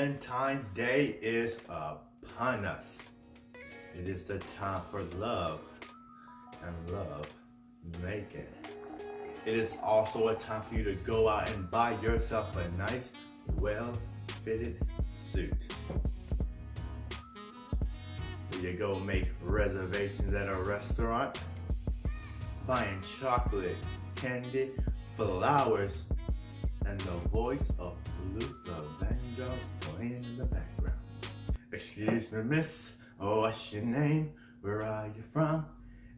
Valentine's Day is upon us. It is the time for love and love making. It is also a time for you to go out and buy yourself a nice, well-fitted suit. You go make reservations at a restaurant, buying chocolate, candy, flowers, and the voice of Luther Vandross playing in the background. Excuse me, miss, oh, what's your name? Where are you from?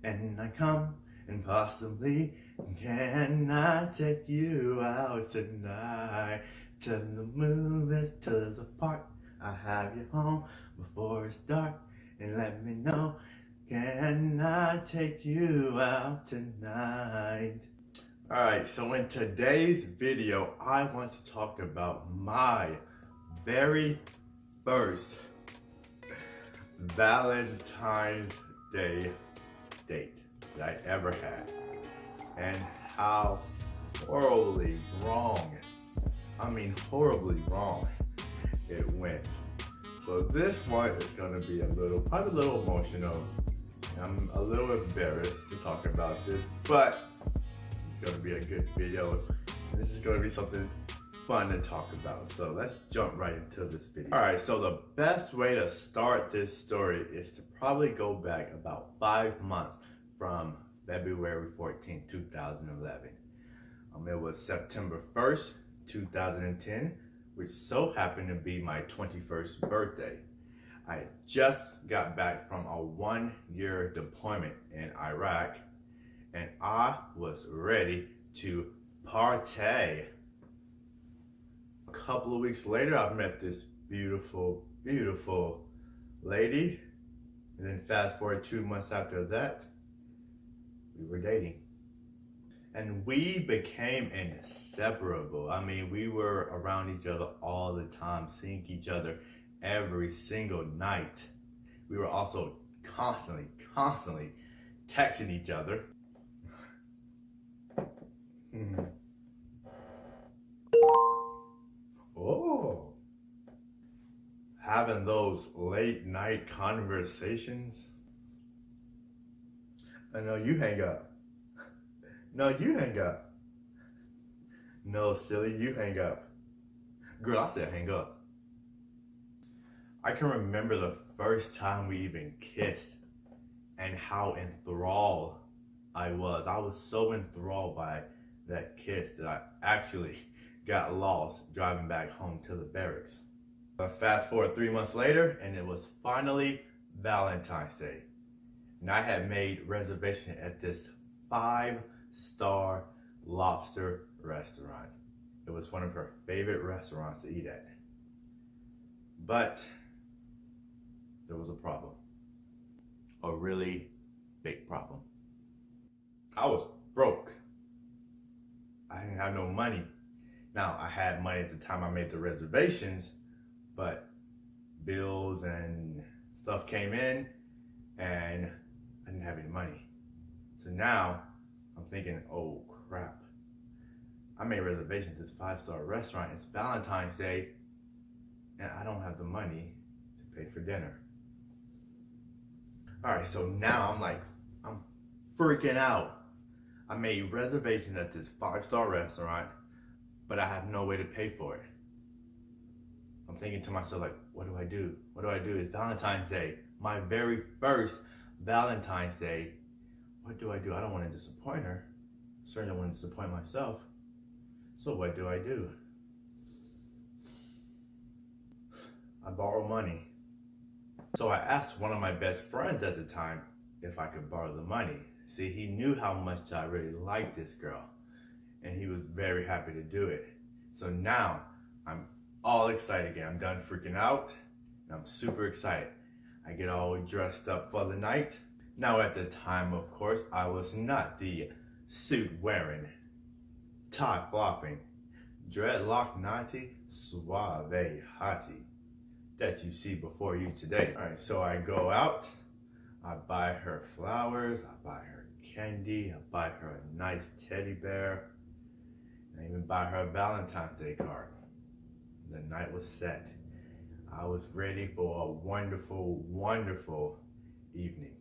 And I come, and possibly can I take you out tonight? To the movies, to the park. I have you home before it's dark. And let me know, can I take you out tonight? Alright, so in today's video, I want to talk about my very first Valentine's Day date that I ever had. And how horribly wrong, horribly wrong it went. So this one is gonna be probably a little emotional. I'm a little embarrassed to talk about this, but this is gonna be a good video. And this is gonna be something fun to talk about. So let's jump right into this video. All right, so the best way to start this story is to probably go back about 5 months from February 14, 2011. It was September 1st, 2010, which so happened to be my 21st birthday. I just got back from a 1-year deployment in Iraq, and I was ready to partay. A couple of weeks later, I met this beautiful, beautiful lady, and then fast forward 2 months after that, we were dating. And we became inseparable. We were around each other all the time, seeing each other every single night. We were also constantly texting each other. Oh, having those late night conversations. I know you hang up. No, you hang up. No, silly, you hang up. Girl, I said hang up. I can remember the first time we even kissed and how enthralled I was. I was so enthralled by that kiss that I actually got lost driving back home to the barracks. Let's fast forward 3 months later, and it was finally Valentine's Day. And I had made reservation at this 5-star lobster restaurant. It was one of her favorite restaurants to eat at. But there was a problem. A really big problem. I was broke. I didn't have no money. Now, I had money at the time I made the reservations, but bills and stuff came in and I didn't have any money. So now I'm thinking, oh crap. I made reservations at this 5-star restaurant. It's Valentine's Day and I don't have the money to pay for dinner. All right, so now I'm freaking out. I made reservations at this 5-star restaurant, but I have no way to pay for it. I'm thinking to myself, what do I do? What do I do? It's Valentine's Day, my very first Valentine's Day. What do I do? I don't want to disappoint her. Certainly don't want to disappoint myself. So what do? I borrow money. So I asked one of my best friends at the time if I could borrow the money. See, he knew how much I really liked this girl, and he was very happy to do it. So now I'm all excited again. I'm done freaking out, and I'm super excited. I get all dressed up for the night. Now at the time, of course, I was not the suit wearing, tie flopping, dreadlock naughty, suave hottie that you see before you today. All right, so I go out, I buy her flowers, I buy her candy, I buy her a nice teddy bear, and I even buy her a Valentine's Day card. The night was set, I was ready for a wonderful, wonderful evening.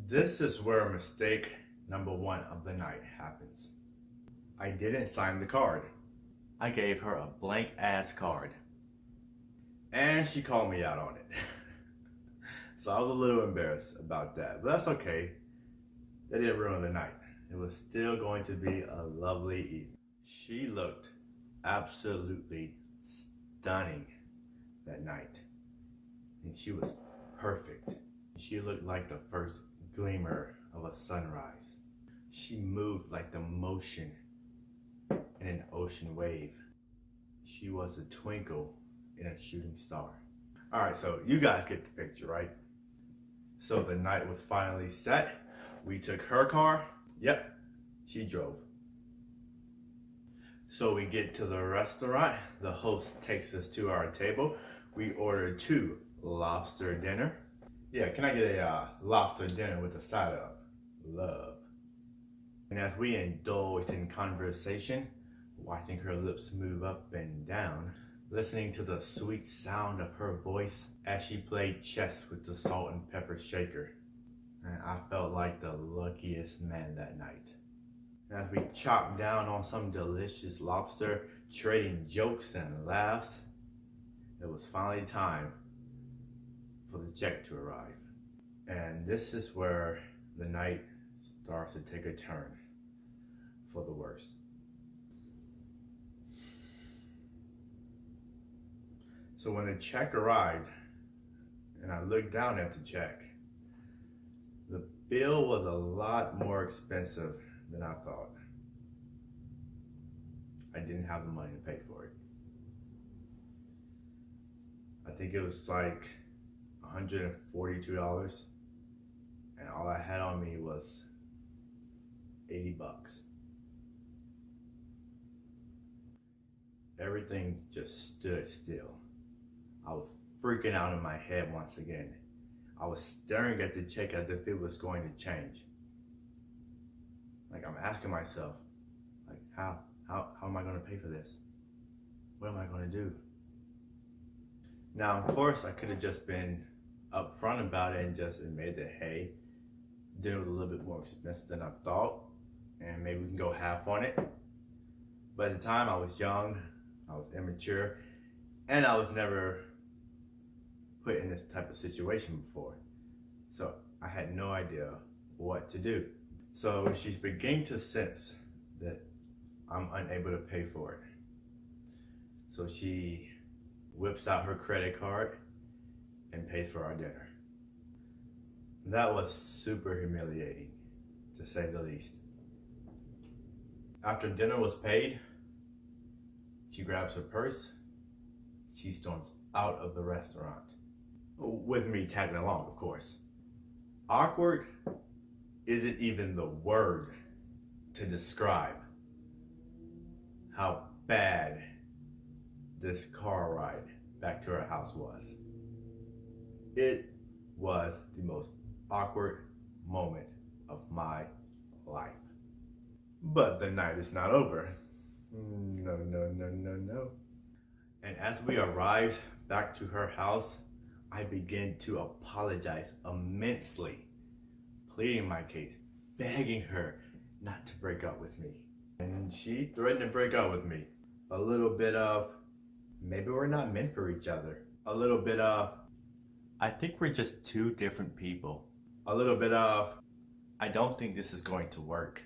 This is where mistake number one of the night happens. I didn't sign the card. I gave her a blank ass card. And she called me out on it. So I was a little embarrassed about that, but that's okay. That didn't ruin the night. It was still going to be a lovely evening. She looked absolutely stunning that night. And she was perfect. She looked like the first glimmer of a sunrise. She moved like the motion in an ocean wave. She was a twinkle in a shooting star. All right, so you guys get the picture, right? So the night was finally set. We took her car. Yep, she drove. So we get to the restaurant. The host takes us to our table. We ordered 2 lobster dinner. Yeah, can I get a lobster dinner with a side of love? And as we indulged in conversation, watching her lips move up and down, listening to the sweet sound of her voice as she played chess with the salt and pepper shaker. And I felt like the luckiest man that night. And as we chopped down on some delicious lobster, trading jokes and laughs, it was finally time for the check to arrive. And this is where the night starts to take a turn for the worse. So when the check arrived, and I looked down at the check, the bill was a lot more expensive than I thought. I didn't have the money to pay for it. I think it was like $142, and all I had on me was $80. Everything just stood still. I was freaking out in my head once again. I was staring at the check as if it was going to change. Like, I'm asking myself, like, how am I gonna pay for this? What am I gonna do? Now, of course, I could have just been upfront about it and just admitted that, hey, dinner was a little bit more expensive than I thought, and maybe we can go half on it. But at the time, I was young, I was immature, and I was never put in this type of situation before. So I had no idea what to do. So she's beginning to sense that I'm unable to pay for it. So she whips out her credit card and pays for our dinner. That was super humiliating, to say the least. After dinner was paid, she grabs her purse, she storms out of the restaurant. With me tagging along, of course. Awkward isn't even the word to describe how bad this car ride back to her house was. It was the most awkward moment of my life. But the night is not over. No. And as we arrived back to her house, I began to apologize immensely, pleading my case, begging her not to break up with me. And she threatened to break up with me. A little bit of, maybe we're not meant for each other. A little bit of, I think we're just 2 different people. A little bit of, I don't think this is going to work.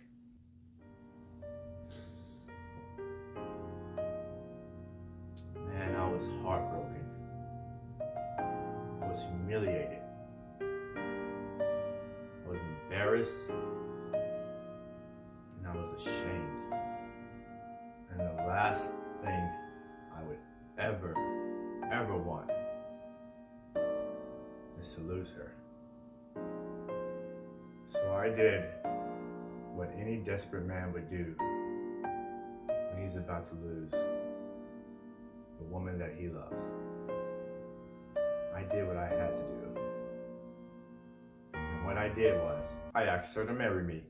Man, I was heartbroken. I was humiliated. I was embarrassed. And I was ashamed. And the last thing I would ever want is to lose her. So I did what any desperate man would do when he's about to lose the woman that he loves. I did what I had to do. And what I did was, I asked her to marry me.